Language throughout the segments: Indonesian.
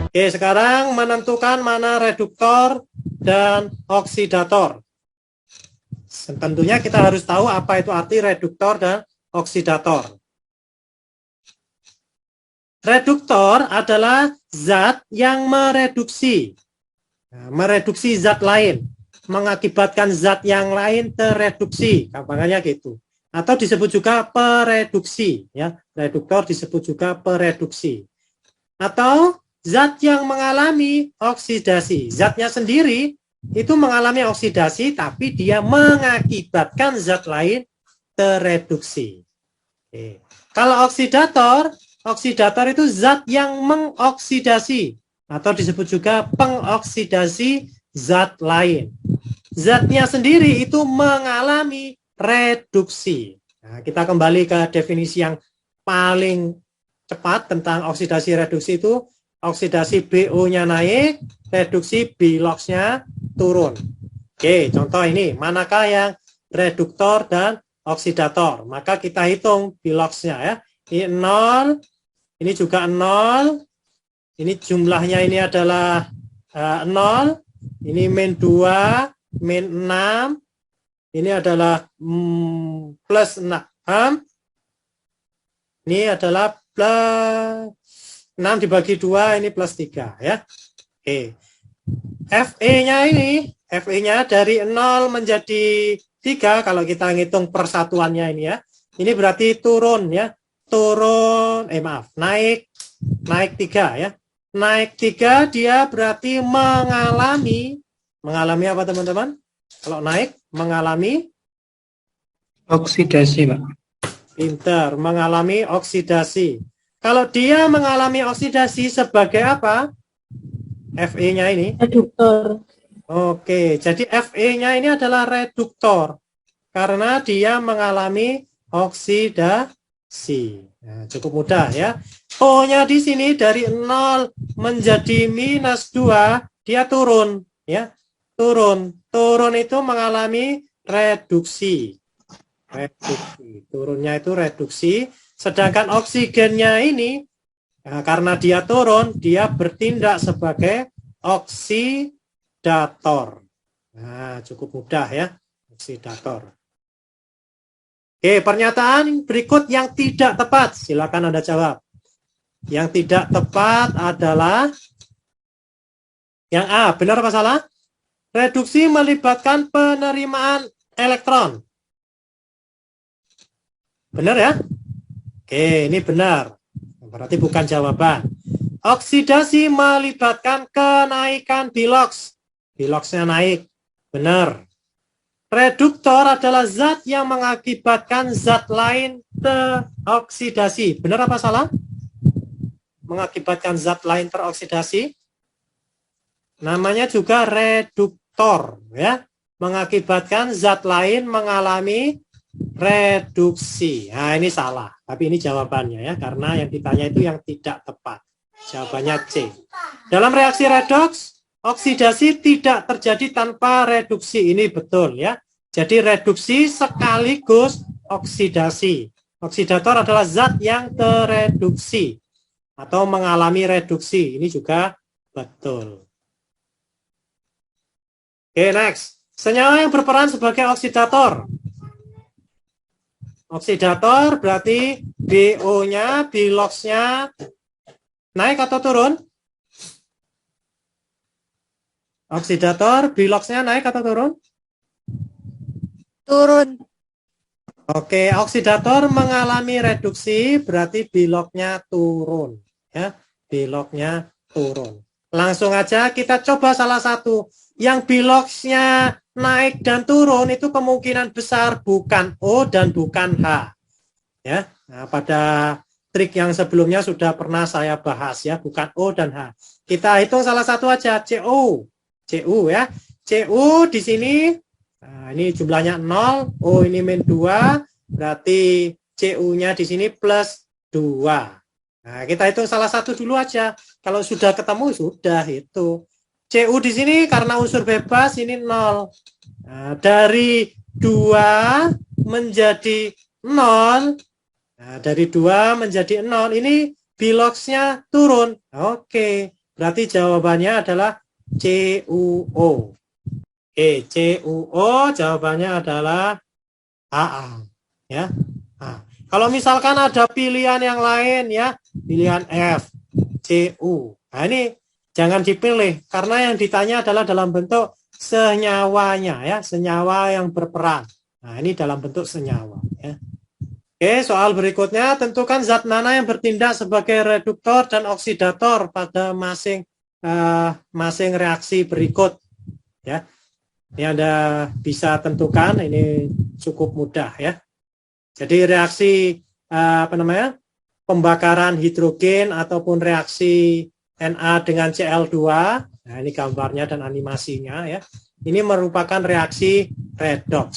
Oke, sekarang menentukan mana reduktor dan oksidator. Tentunya kita harus tahu apa itu arti reduktor dan oksidator. Reduktor adalah zat yang mereduksi zat lain, mengakibatkan zat yang lain tereduksi, gampangnya gitu. Atau disebut juga pereduksi, ya. Reduktor disebut juga pereduksi. Atau zat yang mengalami oksidasi, zatnya sendiri itu mengalami oksidasi, tapi dia mengakibatkan zat lain tereduksi. Oke. Kalau oksidator itu zat yang mengoksidasi, atau disebut juga pengoksidasi zat lain. Zatnya sendiri itu mengalami reduksi. Nah, kita kembali ke definisi yang paling cepat tentang oksidasi reduksi itu, oksidasi BO-nya naik, reduksi biloxnya turun. Oke, contoh ini, manakah yang reduktor dan oksidator? Maka kita hitung biloxnya ya. Ini 0, ini juga 0, ini jumlahnya ini adalah 0, ini min 2, min 6, ini adalah plus 6, ini adalah plus 6 dibagi 2, ini plus 3 ya. Oke. FE-nya dari 0 menjadi 3 kalau kita ngitung persatuannya ini ya. Ini berarti turun ya. Naik 3 ya. Naik 3 dia berarti mengalami apa teman-teman? Kalau naik mengalami oksidasi, Pak. Pinter, mengalami oksidasi. Kalau dia mengalami oksidasi sebagai apa? FE-nya ini? Reduktor. Oke, jadi FE-nya ini adalah reduktor. Karena dia mengalami oksidasi. Nah, cukup mudah ya. O-nya di sini dari 0 menjadi minus 2, dia turun. Ya, turun. Turun itu mengalami reduksi. Turunnya itu reduksi. Sedangkan oksigennya ini, nah, karena dia turun, dia bertindak sebagai oksidator. Nah, cukup mudah ya, oksidator. Oke, pernyataan berikut yang tidak tepat. Silakan Anda jawab. Yang tidak tepat adalah yang A, benar apa salah? Reduksi melibatkan penerimaan elektron. Benar ya? Oke, ini benar. Berarti bukan jawaban. Oksidasi melibatkan kenaikan bilox. Biloxnya naik. Benar. Reduktor adalah zat yang mengakibatkan zat lain teroksidasi. Benar apa salah? Mengakibatkan zat lain teroksidasi. Namanya juga reduktor. Ya. Mengakibatkan zat lain mengalami reduksi. Nah, ini salah. Tapi ini jawabannya ya. Karena yang ditanya itu yang tidak tepat. Jawabannya C. Dalam reaksi redoks, oksidasi tidak terjadi tanpa reduksi. Ini betul ya. Jadi reduksi sekaligus oksidasi. Oksidator adalah zat yang tereduksi atau mengalami reduksi. Ini juga betul. Oke, next. Senyawa yang berperan sebagai oksidator. Oksidator berarti BO-nya, biloxnya naik atau turun? Oksidator, biloxnya naik atau turun? Turun. Oke, oksidator mengalami reduksi, berarti biloxnya turun. Ya, biloxnya turun. Langsung aja kita coba salah satu. Yang biloxnya naik dan turun itu kemungkinan besar bukan O dan bukan H. Ya, nah, pada trik yang sebelumnya sudah pernah saya bahas ya, bukan O dan H. Kita hitung salah satu aja, CO. CU ya. CU di sini, nah, ini jumlahnya 0, O ini min 2, berarti CU-nya di sini plus 2. Nah, kita hitung salah satu dulu aja. Kalau sudah ketemu, sudah itu. CU di sini karena unsur bebas ini 0. Nah, dari 2 menjadi 0, nah, dari 2 menjadi 0, ini biloxnya turun. Oke, berarti jawabannya adalah CuO. CuO jawabannya adalah AA. Ya. Nah, kalau misalkan ada pilihan yang lain ya, pilihan F, Cu. Nah, ini jangan dipilih karena yang ditanya adalah dalam bentuk senyawanya ya, senyawa yang berperan. Nah, ini dalam bentuk senyawa ya. Oke, soal berikutnya, tentukan zat mana yang bertindak sebagai reduktor dan oksidator pada masing reaksi berikut ya. Ini Anda bisa tentukan, ini cukup mudah ya. Jadi reaksi pembakaran hidrogen ataupun reaksi Na dengan Cl2, nah ini gambarnya dan animasinya ya. Ini merupakan reaksi redox.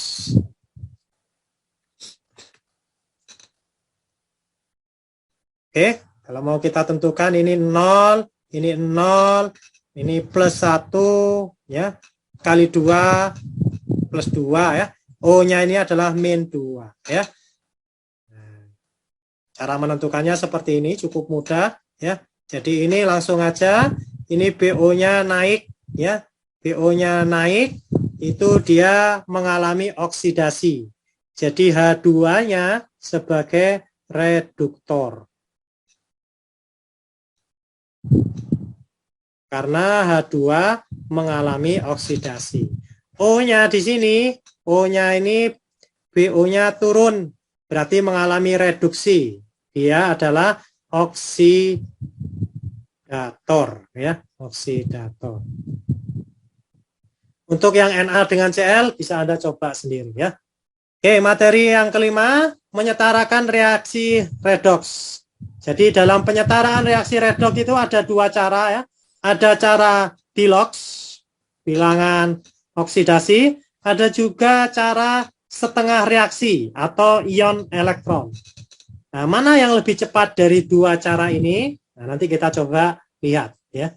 Oke, kalau mau kita tentukan ini 0, ini 0, ini plus 1 ya, kali 2 plus 2 ya. O-nya ini adalah min 2 ya. Cara menentukannya seperti ini, cukup mudah ya. Jadi ini langsung aja, ini BO-nya naik ya. BO-nya naik, itu dia mengalami oksidasi. Jadi H2-nya sebagai reduktor. Karena H2 mengalami oksidasi. O-nya di sini, O-nya ini BO-nya turun, berarti mengalami reduksi. Dia adalah oksidator ya, oksidator. Untuk yang Na dengan Cl bisa Anda coba sendiri ya. Oke, materi yang kelima, menyetarakan reaksi redox. Jadi dalam penyetaraan reaksi redox itu ada dua cara ya. Ada cara Bilox, bilangan oksidasi, ada juga cara setengah reaksi atau ion elektron. Nah, mana yang lebih cepat dari dua cara ini? Nah, nanti kita coba lihat ya.